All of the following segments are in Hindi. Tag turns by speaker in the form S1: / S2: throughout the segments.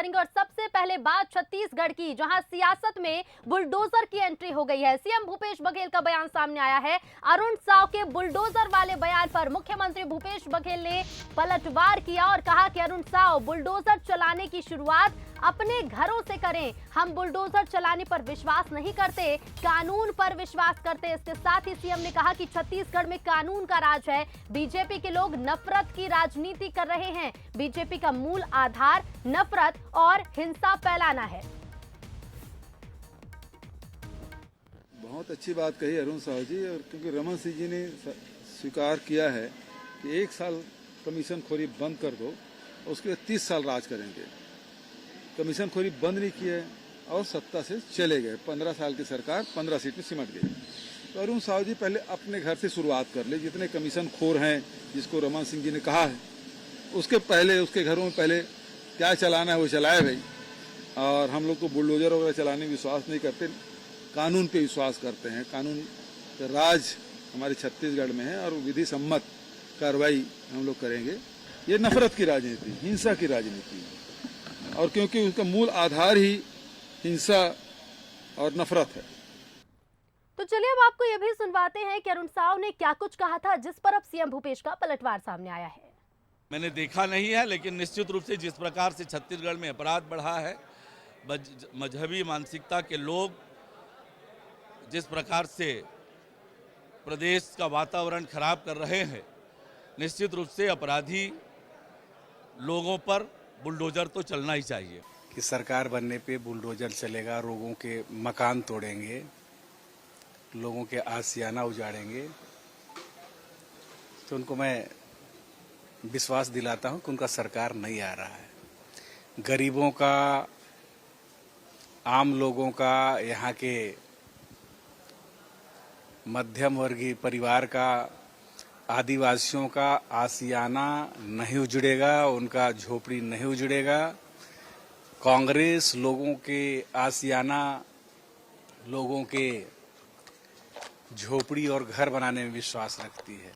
S1: करेंगे। और सबसे पहले बात छत्तीसगढ़ की, जहां सियासत में बुलडोजर की एंट्री हो गई है। सीएम भूपेश बघेल का बयान सामने आया है। अरुण साव के बुलडोजर वाले बयान पर मुख्यमंत्री भूपेश बघेल ने पलटवार किया और कहा कि अरुण साव बुलडोजर चलाने की शुरुआत अपने घरों से करें। हम बुलडोजर चलाने पर विश्वास नहीं करते, कानून पर विश्वास करते। इसके साथ ही सीएम ने कहा कि छत्तीसगढ़ में कानून का राज है। बीजेपी के लोग नफरत की राजनीति कर रहे हैं। बीजेपी का मूल आधार नफरत और हिंसा फैलाना है।
S2: बहुत अच्छी बात कही अरुण साहू जी, और क्योंकि रमन सिंह जी ने स्वीकार किया है कि 1 साल कमीशन खोरी बंद कर दो, उसके बाद 30 साल राज करेंगे। कमीशन खोरी बंद नहीं की है और सत्ता से चले गए। 15 साल की सरकार 15 सीट में सिमट गई। तो अरुण साहू जी पहले अपने घर से शुरुआत कर ले। जितने कमीशन खोर हैं, जिसको रमन सिंह जी ने कहा है, उसके पहले उसके घरों में पहले क्या चलाना है वो चलाए भाई। और हम लोग तो बुलडोजर वगैरह चलाने में विश्वास नहीं करते, कानून पे विश्वास करते हैं। कानून का राज हमारे छत्तीसगढ़ में है और विधि सम्मत कार्रवाई हम लोग करेंगे। ये नफरत की राजनीति, हिंसा की राजनीति है, और क्योंकि उसका मूल आधार ही हिंसा और नफरत है।
S1: तो चलिए अब आपको यह भी सुनवाते हैं कि अरुण साव ने क्या कुछ कहा था, जिस पर अब सीएम भूपेश का पलटवार सामने आया है।
S3: मैंने देखा नहीं है, लेकिन निश्चित रूप से जिस प्रकार से छत्तीसगढ़ में अपराध बढ़ा है, मजहबी मानसिकता के लोग जिस प्रकार से प्रदेश का वातावरण खराब कर रहे हैं, निश्चित रूप से अपराधी लोगों पर बुलडोजर तो चलना ही चाहिए।
S4: कि सरकार बनने पे बुलडोजर चलेगा, लोगों के मकान तोड़ेंगे, लोगों के आशियाना उजाड़ेंगे, तो उनको मैं विश्वास दिलाता हूं कि उनका सरकार नहीं आ रहा है। गरीबों का, आम लोगों का, यहाँ के मध्यम वर्गीय परिवार का, आदिवासियों का आशियाना नहीं उजड़ेगा, उनका झोपड़ी नहीं उजड़ेगा। कांग्रेस लोगों के आशियाना, लोगों के झोपड़ी और घर बनाने में विश्वास रखती है।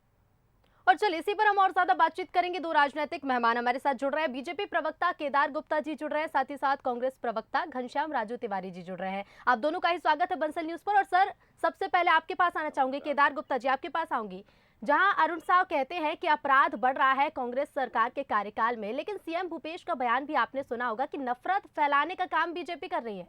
S1: और चलिए इसी पर हम और ज्यादा बातचीत करेंगे। 2 राजनीतिक मेहमान हमारे साथ जुड़ रहे हैं। बीजेपी प्रवक्ता केदार गुप्ता जी जुड़ रहे हैं, साथ ही साथ कांग्रेस प्रवक्ता घनश्याम राजू तिवारी जी जुड़ रहे हैं। आप दोनों का ही स्वागत है बंसल न्यूज पर। और सर, सबसे पहले आपके पास आना चाहूंगी, केदार गुप्ता जी आपके पास आऊंगी। जहां अरुण साव कहते हैं कि अपराध बढ़ रहा है कांग्रेस सरकार के कार्यकाल में, लेकिन सीएम भूपेश का बयान भी आपने सुना होगा कि नफरत फैलाने का काम बीजेपी कर रही है।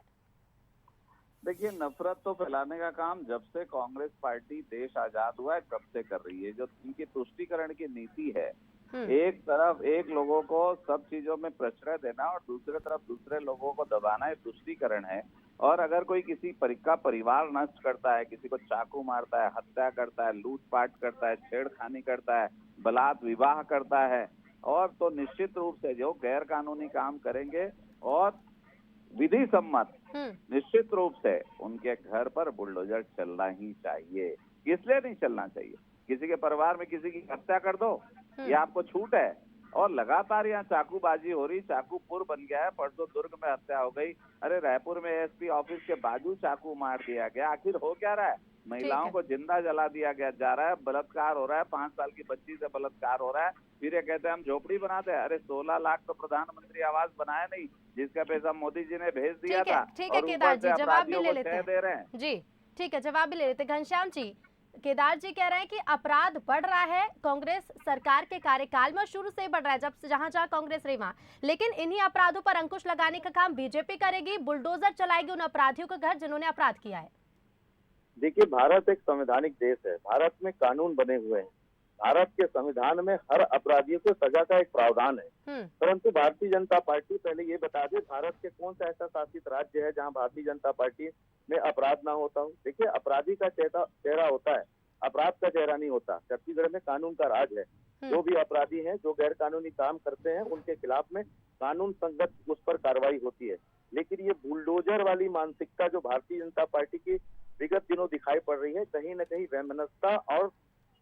S5: देखिए, नफरत तो फैलाने का काम जब से कांग्रेस पार्टी देश आजाद हुआ है तब से कर रही है। जो इनकी तुष्टीकरण की नीति है, एक तरफ एक लोगों को सब चीजों में प्रश्रय देना और दूसरे तरफ दूसरे लोगों को दबाना, ये तुष्टीकरण है। और अगर कोई किसी का परिवार नष्ट करता है, किसी को चाकू मारता है, हत्या करता है, लूटपाट करता है, छेड़खानी करता है, बलात् विवाह करता है, और तो निश्चित रूप से जो गैर कानूनी काम करेंगे और विधि सम्मत, निश्चित रूप से उनके घर पर बुलडोजर चलना ही चाहिए। इसलिए नहीं चलना चाहिए, किसी के परिवार में किसी की हत्या कर दो, ये आपको छूट है। और लगातार यहाँ चाकूबाजी हो रही, चाकूपुर बन गया है। परसों दुर्ग में हत्या हो गई, अरे रायपुर में एसपी ऑफिस के बाजू चाकू मार दिया गया। आखिर हो क्या रहा है? महिलाओं को जिंदा जला दिया गया जा रहा है, बलात्कार हो रहा है, 5 साल की बच्ची से बलात्कार हो रहा है। फिर ये कहते हैं हम झोपड़ी बनाते हैं। अरे 16 लाख तो प्रधानमंत्री आवास बनाया नहीं, जिसका पैसा मोदी जी ने भेज दिया था।
S1: ठीक है केदार जी, जवाब भी ले लेते हैं जी। ठीक है, जवाब भी ले लेते। घनश्याम जी, केदार जी कह रहे हैं कि अपराध बढ़ रहा है कांग्रेस सरकार के कार्यकाल में, शुरू से ही बढ़ रहा है, जब से जहां जहां कांग्रेस रही वहां, लेकिन इन्हीं अपराधों पर अंकुश लगाने का काम बीजेपी करेगी, बुलडोजर चलाएगी उन अपराधियों के घर जिन्होंने अपराध किया है।
S6: देखिए, भारत एक संवैधानिक देश है, भारत में कानून बने हुए हैं। भारत के संविधान में हर अपराधियों को सजा का एक प्रावधान है। परंतु भारतीय जनता पार्टी, पहले ये बता दे, भारत के कौन सा ऐसा शासित राज्य है जहां भारतीय जनता पार्टी में अपराध ना होता हो? देखिए, अपराधी का चेहरा होता है, अपराध का चेहरा नहीं होता। छत्तीसगढ़ में कानून का राज है। जो भी अपराधी हैं, जो गैर कानूनी काम करते हैं, उनके खिलाफ में कानून संगत उस पर कार्रवाई होती है। लेकिन ये बुलडोजर वाली मानसिकता जो भारतीय जनता पार्टी की विगत दिनों दिखाई पड़ रही है, कहीं न कहीं वैमनस्यता और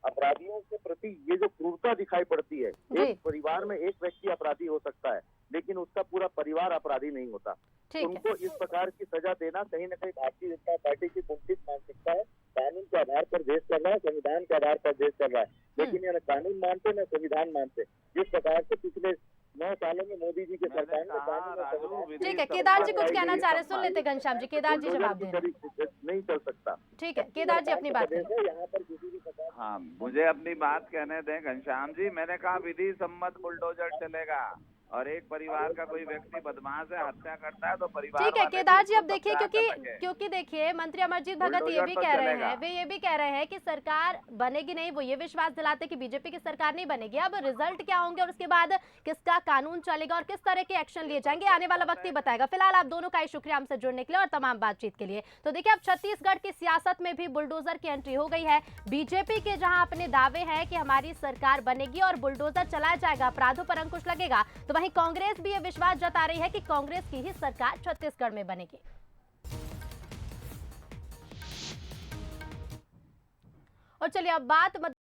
S6: अपराधियों के प्रति ये जो क्रूरता दिखाई पड़ती है। एक परिवार में एक व्यक्ति अपराधी हो सकता है, लेकिन उसका पूरा परिवार अपराधी नहीं होता। उनको इस प्रकार की सजा देना कहीं न कहीं भारतीय जनता पार्टी की कुंठित मानसिकता है। कानून के आधार पर देश चल रहा है, संविधान के आधार पर देश चल रहा है, लेकिन ये न कानून मानते न संविधान मानते। जिस प्रकार से पिछले 9 9 सालों में मोदी जी के सरकार ने कानून और संविधान
S1: ठीक है, केदार जी कुछ कहना चाह रहे हैं, सुन लेते घनश्याम जी। केदार जी जवाब दे रहे हैं।
S6: नहीं चल सकता।
S1: ठीक है, केदार जी अपनी बात करें।
S6: यहाँ पर किसी भी प्रकार
S5: हाँ, मुझे अपनी बात कहने दें घनश्याम जी। मैंने कहा विधि सम्मत बुलडोजर चलेगा, और एक परिवार का कोई व्यक्ति बदमाश है, हत्या करता है तो परिवार
S1: ठीक है
S5: वाले
S1: केदार जी,
S5: भी
S1: अब
S5: उसको
S1: देखिए
S5: सजा कर सकें।
S1: क्योंकि देखिए मंत्री अमरजीत भगत ये
S5: बुलडोजर
S1: भी
S5: तो
S1: कह रहे
S5: चलेगा।
S1: हैं, वे ये भी कह रहे हैं कि सरकार बनेगी नहीं। वो ये विश्वास दिलाते कि बीजेपी की सरकार नहीं बनेगी। अब रिजल्ट क्या होंगे और उसके बाद किसका कानून चलेगा और किस तरह के एक्शन लिए जाएंगे, आने वाला वक्त ही बताएगा। फिलहाल आप दोनों का ही शुक्रिया हमसे जुड़ने के लिए और तमाम बातचीत के लिए। तो देखिए अब छत्तीसगढ़ की सियासत में भी बुलडोजर की एंट्री हो गई है। बीजेपी के जहां अपने दावे हैं कि हमारी सरकार बनेगी और बुलडोजर चलाया जाएगा, अपराधों पर अंकुश लगेगा, तो वहीं कांग्रेस भी ये विश्वास जता रही है कि कांग्रेस की ही सरकार छत्तीसगढ़ में बनेगी। और चलिए अब बात